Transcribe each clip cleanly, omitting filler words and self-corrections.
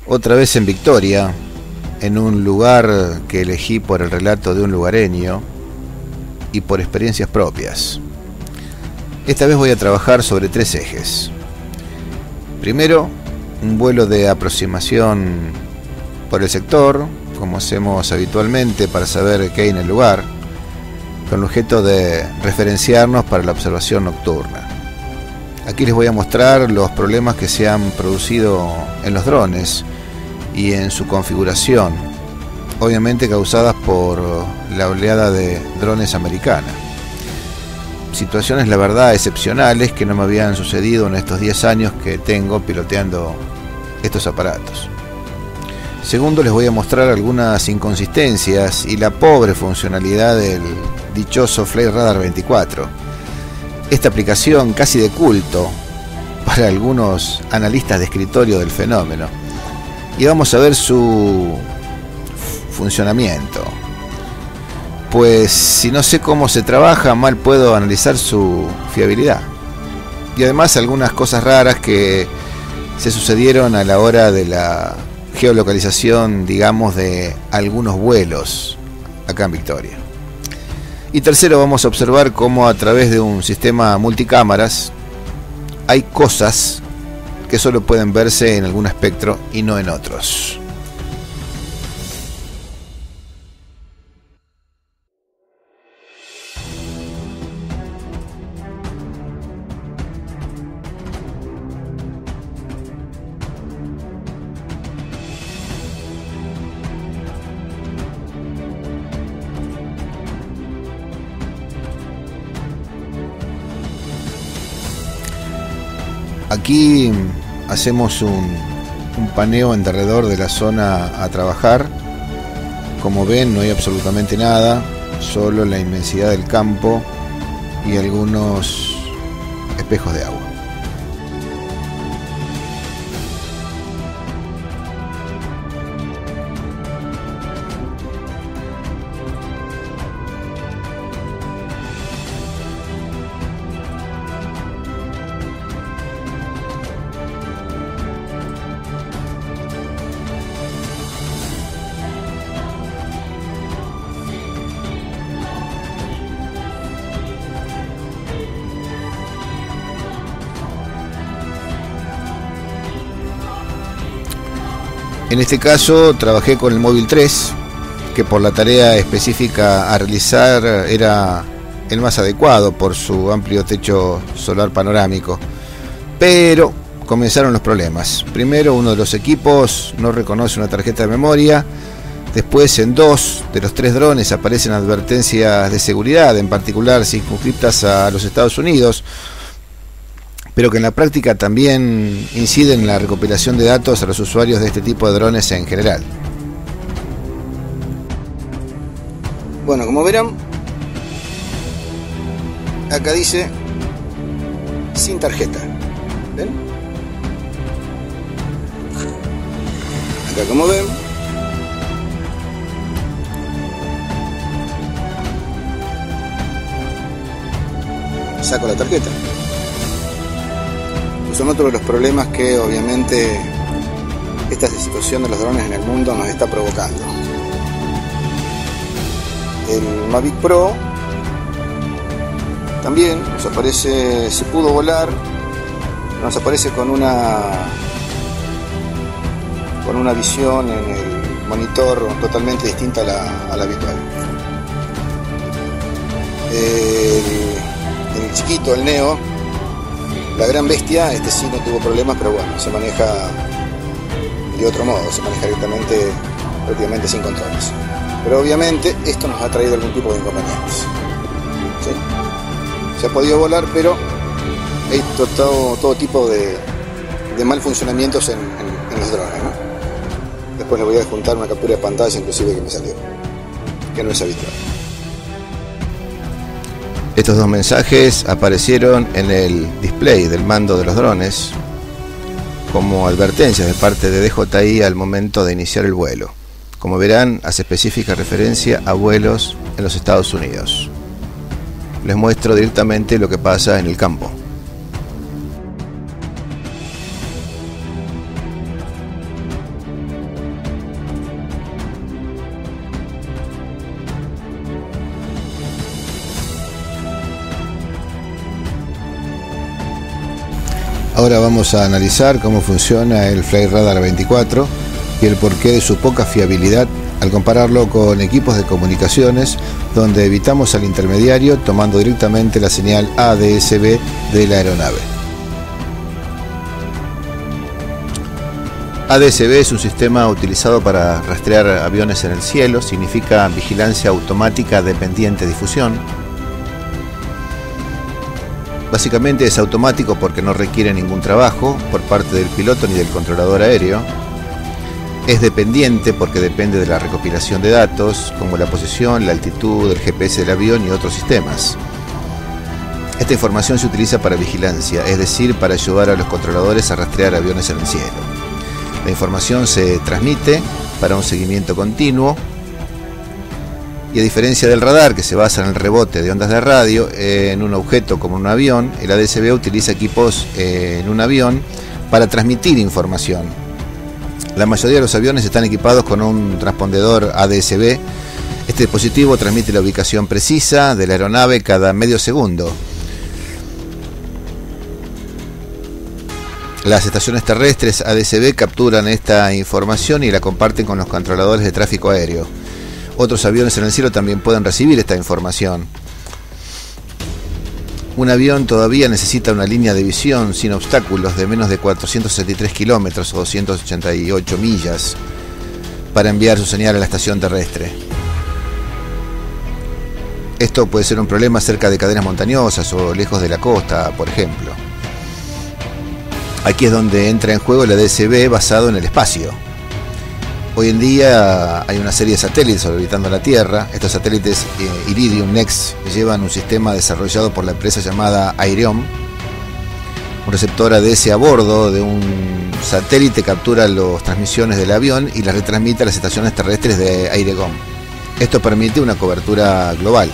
Otra vez en Victoria, en un lugar que elegí por el relato de un lugareño y por experiencias propias. Esta vez voy a trabajar sobre 3 ejes. Primero, un vuelo de aproximación por el sector, como hacemos habitualmente para saber qué hay en el lugar, con el objeto de referenciarnos para la observación nocturna. Aquí les voy a mostrar los problemas que se han producido en los drones y en su configuración, obviamente causadas por la oleada de drones americana. Situaciones, la verdad, excepcionales que no me habían sucedido en estos 10 años que tengo piloteando estos aparatos. Segundo, les voy a mostrar algunas inconsistencias y la pobre funcionalidad del dichoso Flight Radar 24. Esta aplicación casi de culto para algunos analistas de escritorio del fenómeno. Y vamos a ver su funcionamiento. Pues si no sé cómo se trabaja, mal puedo analizar su fiabilidad. Y además algunas cosas raras que se sucedieron a la hora de la geolocalización, digamos, de algunos vuelos acá en Victoria. Y tercero, vamos a observar cómo a través de un sistema multicámaras hay cosas que solo pueden verse en algún espectro y no en otros. Aquí hacemos un paneo en derredor de la zona a trabajar. Como ven, no hay absolutamente nada, solo la inmensidad del campo y algunos espejos de agua. En este caso trabajé con el Móvil 3, que por la tarea específica a realizar era el más adecuado por su amplio techo solar panorámico. Pero comenzaron los problemas. Primero, uno de los equipos no reconoce una tarjeta de memoria. Después, en 2 de los 3 drones aparecen advertencias de seguridad, en particular circunscriptas a los Estados Unidos, pero que en la práctica también inciden en la recopilación de datos a los usuarios de este tipo de drones en general. Bueno, como verán, acá dice sin tarjeta. ¿Ven? Acá, como ven, saco la tarjeta. Son otros de los problemas que obviamente esta situación de los drones en el mundo nos está provocando. El Mavic Pro también nos aparece, se pudo volar, nos aparece con una visión en el monitor totalmente distinta a la habitual. El chiquito, el Neo, la gran bestia, este sí no tuvo problemas, pero bueno, se maneja de otro modo, se maneja directamente, prácticamente sin controles. Pero obviamente esto nos ha traído algún tipo de inconvenientes. ¿Sí? Se ha podido volar, pero hay todo tipo de mal funcionamientos en los drones, ¿no? Después les voy a adjuntar una captura de pantalla inclusive que me salió, que no es habitual. Estos 2 mensajes aparecieron en el display del mando de los drones como advertencias de parte de DJI al momento de iniciar el vuelo. Como verán, hace específica referencia a vuelos en los Estados Unidos. Les muestro directamente lo que pasa en el campo. Ahora vamos a analizar cómo funciona el Flight Radar 24 y el porqué de su poca fiabilidad al compararlo con equipos de comunicaciones donde evitamos al intermediario tomando directamente la señal ADS-B de la aeronave. ADS-B es un sistema utilizado para rastrear aviones en el cielo, significa vigilancia automática dependiente difusión. Básicamente es automático porque no requiere ningún trabajo por parte del piloto ni del controlador aéreo. Es dependiente porque depende de la recopilación de datos, como la posición, la altitud, el GPS del avión y otros sistemas. Esta información se utiliza para vigilancia, es decir, para ayudar a los controladores a rastrear aviones en el cielo. La información se transmite para un seguimiento continuo y a diferencia del radar, que se basa en el rebote de ondas de radio en un objeto como un avión, el ADS-B utiliza equipos en un avión para transmitir información. La mayoría de los aviones están equipados con un transpondedor ADS-B. Este dispositivo transmite la ubicación precisa de la aeronave cada medio segundo. Las estaciones terrestres ADS-B capturan esta información y la comparten con los controladores de tráfico aéreo. Otros aviones en el cielo también pueden recibir esta información. Un avión todavía necesita una línea de visión sin obstáculos de menos de 463 kilómetros o 288 millas para enviar su señal a la estación terrestre. Esto puede ser un problema cerca de cadenas montañosas o lejos de la costa, por ejemplo. Aquí es donde entra en juego el ADS-B basado en el espacio. Hoy en día hay una serie de satélites orbitando la Tierra. Estos satélites Iridium Next llevan un sistema desarrollado por la empresa llamada Aireon. Un receptor ADS a bordo de un satélite captura las transmisiones del avión y las retransmite a las estaciones terrestres de Aireon. Esto permite una cobertura global.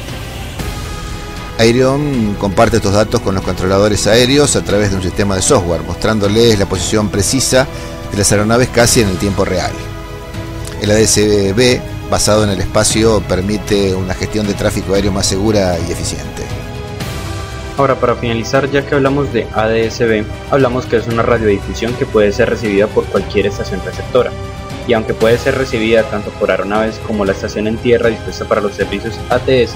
Aireon comparte estos datos con los controladores aéreos a través de un sistema de software, mostrándoles la posición precisa de las aeronaves casi en el tiempo real. El ADS-B, basado en el espacio, permite una gestión de tráfico aéreo más segura y eficiente. Ahora, para finalizar, ya que hablamos de ADS-B, hablamos que es una radiodifusión que puede ser recibida por cualquier estación receptora. Y aunque puede ser recibida tanto por aeronaves como la estación en tierra dispuesta para los servicios ATS,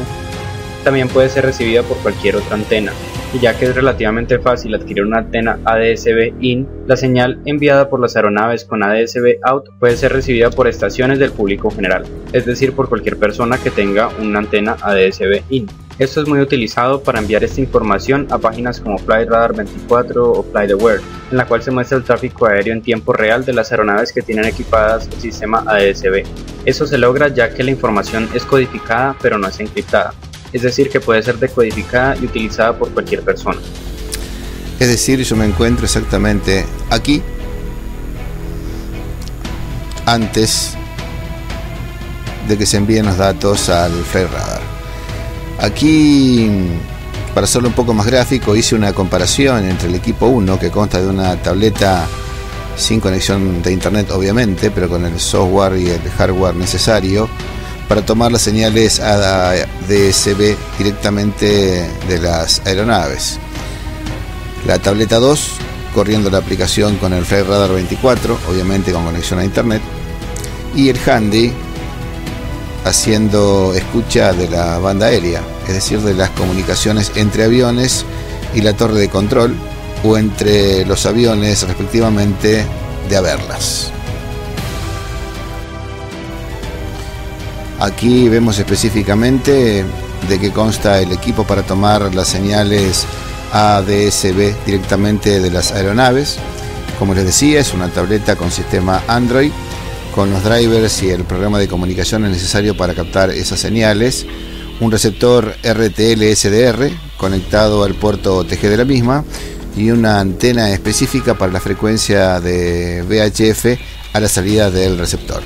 también puede ser recibida por cualquier otra antena, y ya que es relativamente fácil adquirir una antena ADS-B IN, la señal enviada por las aeronaves con ADS-B OUT puede ser recibida por estaciones del público general, es decir, por cualquier persona que tenga una antena ADS-B IN. Esto es muy utilizado para enviar esta información a páginas como Flight Radar 24 o FlightAware, en la cual se muestra el tráfico aéreo en tiempo real de las aeronaves que tienen equipadas el sistema ADS-B. Eso se logra ya que la información es codificada pero no es encriptada. Es decir, que puede ser decodificada y utilizada por cualquier persona. Es decir, yo me encuentro exactamente aquí, antes de que se envíen los datos al Flight Radar. Aquí, para hacerlo un poco más gráfico, hice una comparación entre el equipo 1, que consta de una tableta sin conexión de internet obviamente, pero con el software y el hardware necesario para tomar las señales ADS-B directamente de las aeronaves. La tableta 2 corriendo la aplicación con el Flight Radar 24, obviamente con conexión a internet, y el Handy haciendo escucha de la banda aérea, es decir, de las comunicaciones entre aviones y la torre de control, o entre los aviones respectivamente de haberlas. Aquí vemos específicamente de qué consta el equipo para tomar las señales ADS-B directamente de las aeronaves. Como les decía, es una tableta con sistema Android, con los drivers y el programa de comunicación necesario para captar esas señales, un receptor RTL-SDR conectado al puerto TG de la misma y una antena específica para la frecuencia de VHF a la salida del receptor.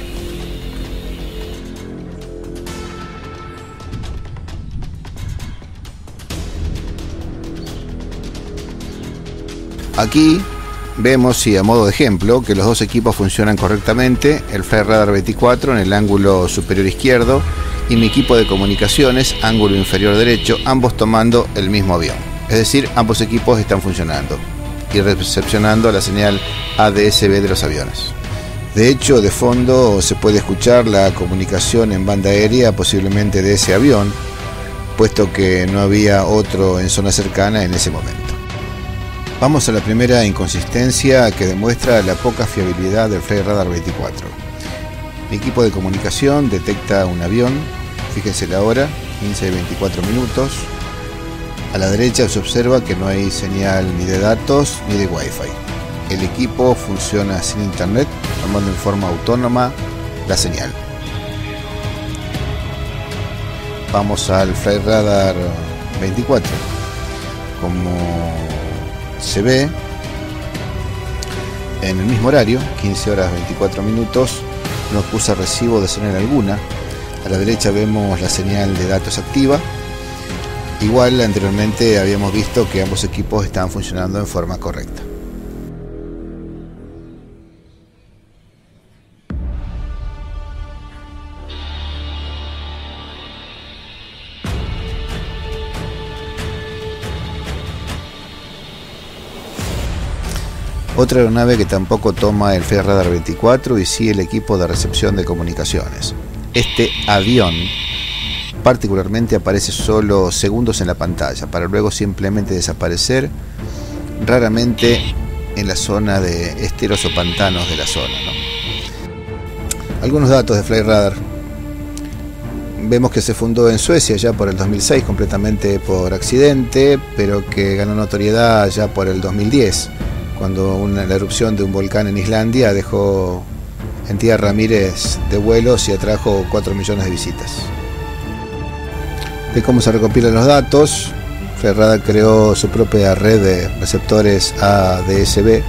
Aquí vemos, y a modo de ejemplo, que los dos equipos funcionan correctamente, el Flight Radar 24 en el ángulo superior izquierdo y mi equipo de comunicaciones, ángulo inferior derecho, ambos tomando el mismo avión. Es decir, ambos equipos están funcionando. y recepcionando la señal ADS-B de los aviones. De hecho, de fondo se puede escuchar la comunicación en banda aérea, posiblemente de ese avión, puesto que no había otro en zona cercana en ese momento. Vamos a la primera inconsistencia que demuestra la poca fiabilidad del FlightRadar 24. Mi equipo de comunicación detecta un avión, fíjense la hora, 15:24 minutos. A la derecha se observa que no hay señal ni de datos ni de Wi-Fi. El equipo funciona sin internet, tomando en forma autónoma la señal. Vamos al FlightRadar 24. Como se ve, en el mismo horario, 15:24 minutos, no acusa recibo de señal alguna. A la derecha vemos la señal de datos activa. Igual anteriormente habíamos visto que ambos equipos estaban funcionando en forma correcta. Otra aeronave que tampoco toma el FlightRadar 24 y sí el equipo de recepción de comunicaciones. Este avión particularmente aparece solo segundos en la pantalla para luego simplemente desaparecer, raramente en la zona de esteros o pantanos de la zona, ¿no? Algunos datos de FlightRadar. Vemos que se fundó en Suecia ya por el 2006 completamente por accidente, pero que ganó notoriedad ya por el 2010. Cuando la erupción de un volcán en Islandia dejó en tierra miles de vuelos y atrajo 4 millones de visitas. De cómo se recopilan los datos, FlightRadar creó su propia red de receptores ADS-B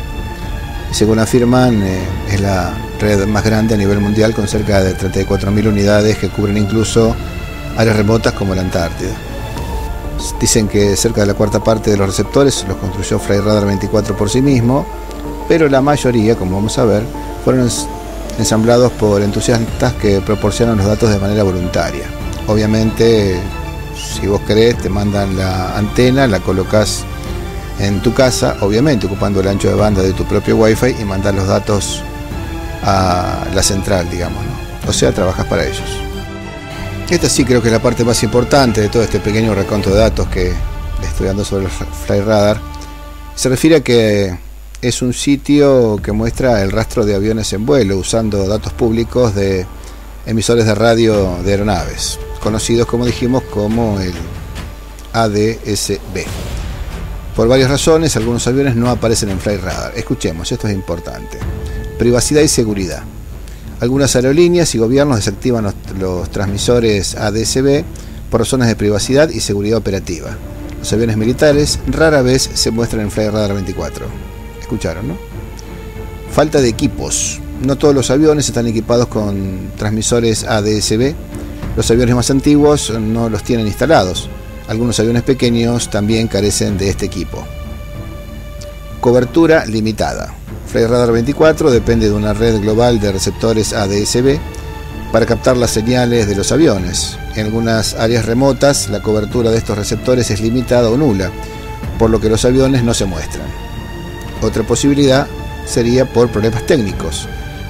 y, según afirman, es la red más grande a nivel mundial, con cerca de 34.000 unidades que cubren incluso áreas remotas como la Antártida. Dicen que cerca de la cuarta parte de los receptores los construyó FlightRadar 24 por sí mismo, pero la mayoría, como vamos a ver, fueron ensamblados por entusiastas que proporcionan los datos de manera voluntaria. Obviamente, si vos querés, te mandan la antena, la colocas en tu casa, obviamente ocupando el ancho de banda de tu propio Wi-Fi, y mandás los datos a la central, digamos, ¿no? O sea, trabajas para ellos. Esta sí creo que es la parte más importante de todo este pequeño recuento de datos que le estoy dando sobre el FlightRadar. Se refiere a que es un sitio que muestra el rastro de aviones en vuelo usando datos públicos de emisores de radio de aeronaves, conocidos, como dijimos, como el ADS-B. Por varias razones, algunos aviones no aparecen en FlightRadar. Escuchemos, esto es importante. Privacidad y seguridad. Algunas aerolíneas y gobiernos desactivan los transmisores ADS-B por razones de privacidad y seguridad operativa. Los aviones militares rara vez se muestran en FlightRadar 24. ¿Escucharon, no? Falta de equipos. No todos los aviones están equipados con transmisores ADS-B. Los aviones más antiguos no los tienen instalados. Algunos aviones pequeños también carecen de este equipo. Cobertura limitada. FlightRadar 24 depende de una red global de receptores ADS-B para captar las señales de los aviones. En algunas áreas remotas, la cobertura de estos receptores es limitada o nula, por lo que los aviones no se muestran. Otra posibilidad sería por problemas técnicos.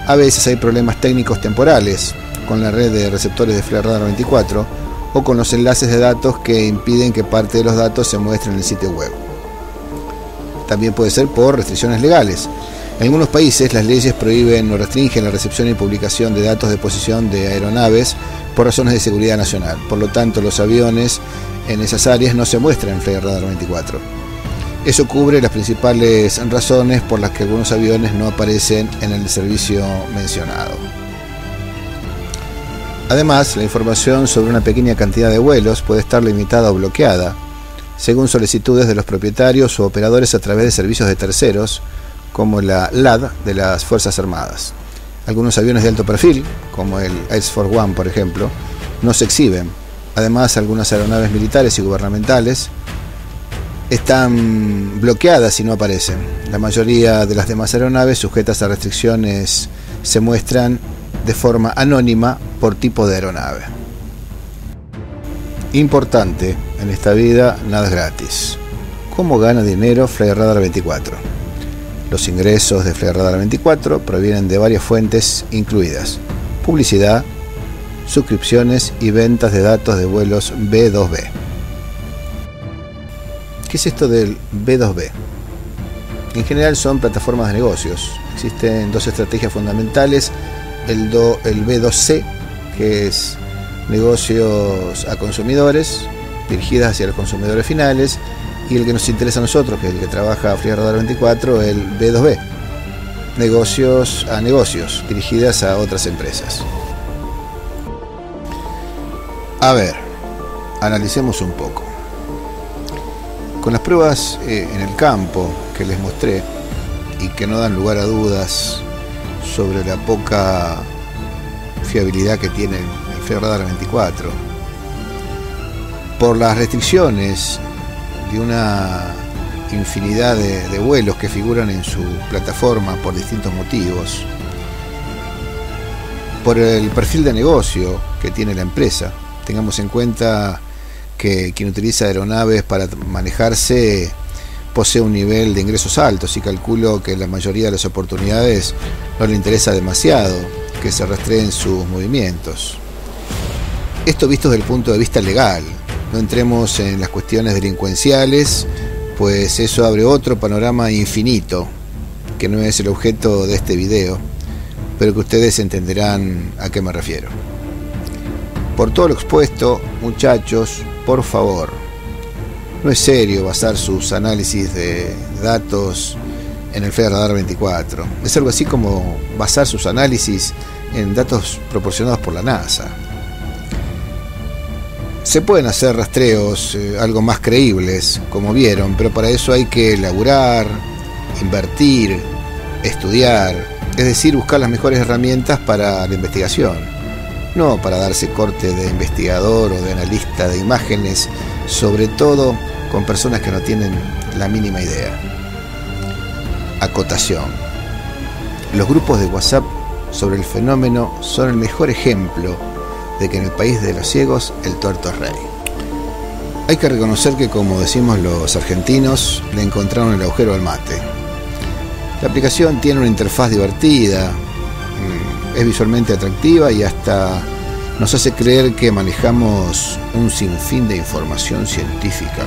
A veces hay problemas técnicos temporales con la red de receptores de FlightRadar 24 o con los enlaces de datos que impiden que parte de los datos se muestren en el sitio web. También puede ser por restricciones legales. En algunos países las leyes prohíben o restringen la recepción y publicación de datos de posición de aeronaves por razones de seguridad nacional. Por lo tanto, los aviones en esas áreas no se muestran en FlightRadar 24. Eso cubre las principales razones por las que algunos aviones no aparecen en el servicio mencionado. Además, la información sobre una pequeña cantidad de vuelos puede estar limitada o bloqueada, según solicitudes de los propietarios o operadores a través de servicios de terceros, como la LAD de las Fuerzas Armadas. Algunos aviones de alto perfil, como el Air Force One, por ejemplo, no se exhiben. Además, algunas aeronaves militares y gubernamentales están bloqueadas y no aparecen. La mayoría de las demás aeronaves sujetas a restricciones se muestran de forma anónima por tipo de aeronave. Importante, en esta vida nada es gratis. ¿Cómo gana dinero FlightRadar 24? Los ingresos de Flare Radar 24 provienen de varias fuentes incluidas publicidad, suscripciones y ventas de datos de vuelos B2B. ¿Qué es esto del B2B? En general son plataformas de negocios. Existen dos estrategias fundamentales, el B2C, que es negocios a consumidores, dirigidas hacia los consumidores finales, y el que nos interesa a nosotros, que es el que trabaja Flare Radar 24, el B2B, negocios a negocios, dirigidas a otras empresas. A ver, analicemos un poco. Con las pruebas en el campo que les mostré y que no dan lugar a dudas sobre la poca fiabilidad que tiene el Flare Radar 24, por las restricciones de una infinidad de vuelos que figuran en su plataforma por distintos motivos, por el perfil de negocio que tiene la empresa. Tengamos en cuenta que quien utiliza aeronaves para manejarse posee un nivel de ingresos altos, y calculo que en la mayoría de las oportunidades no le interesa demasiado que se rastreen sus movimientos. Esto visto desde el punto de vista legal. No entremos en las cuestiones delincuenciales, pues eso abre otro panorama infinito, que no es el objeto de este video, pero que ustedes entenderán a qué me refiero. Por todo lo expuesto, muchachos, por favor, no es serio basar sus análisis de datos en el Flare Radar 24. Es algo así como basar sus análisis en datos proporcionados por la NASA. Se pueden hacer rastreos algo más creíbles, como vieron, pero para eso hay que laburar, invertir, estudiar, es decir, buscar las mejores herramientas para la investigación, no para darse corte de investigador o de analista de imágenes, sobre todo con personas que no tienen la mínima idea. Acotación. Los grupos de WhatsApp sobre el fenómeno son el mejor ejemplo de que en el país de los ciegos el tuerto es rey. Hay que reconocer que, como decimos los argentinos, le encontraron el agujero al mate. La aplicación tiene una interfaz divertida, es visualmente atractiva y hasta nos hace creer que manejamos un sinfín de información científica.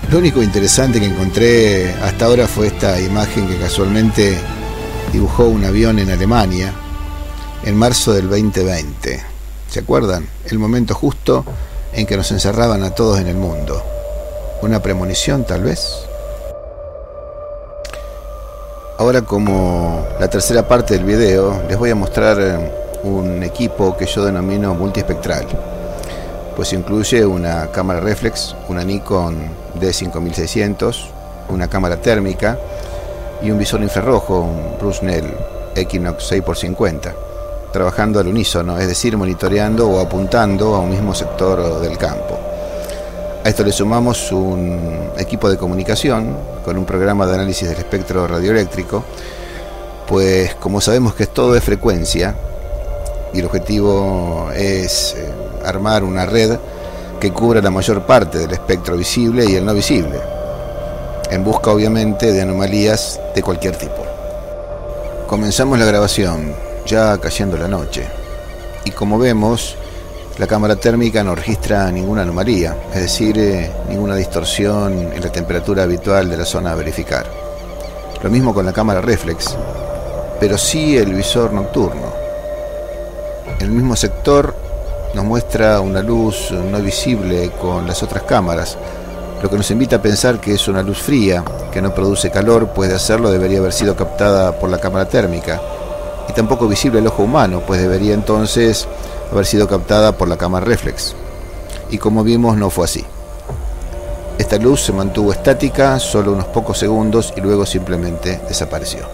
Lo único interesante que encontré hasta ahora fue esta imagen que casualmente dibujó un avión en Alemania en marzo del 2020. ¿Se acuerdan? El momento justo en que nos encerraban a todos en el mundo. ¿Una premonición, tal vez? Ahora, como la tercera parte del video, les voy a mostrar un equipo que yo denomino multiespectral, pues incluye una cámara reflex, una Nikon D5600, una cámara térmica y un visor infrarrojo, un Bushnell Equinox 6x50, trabajando al unísono, es decir, monitoreando o apuntando a un mismo sector del campo. A esto le sumamos un equipo de comunicación con un programa de análisis del espectro radioeléctrico, pues como sabemos que todo es frecuencia y el objetivo es armar una red que cubra la mayor parte del espectro visible y el no visible, en busca obviamente de anomalías de cualquier tipo. Comenzamos la grabación, ya cayendo la noche, y como vemos, la cámara térmica no registra ninguna anomalía, es decir, ninguna distorsión en la temperatura habitual de la zona a verificar. Lo mismo con la cámara reflex, pero sí el visor nocturno. En el mismo sector nos muestra una luz no visible con las otras cámaras, lo que nos invita a pensar que es una luz fría, que no produce calor, pues de hacerlo debería haber sido captada por la cámara térmica, y tampoco visible al ojo humano, pues debería entonces haber sido captada por la cámara reflex. Y como vimos, no fue así. Esta luz se mantuvo estática solo unos pocos segundos y luego simplemente desapareció.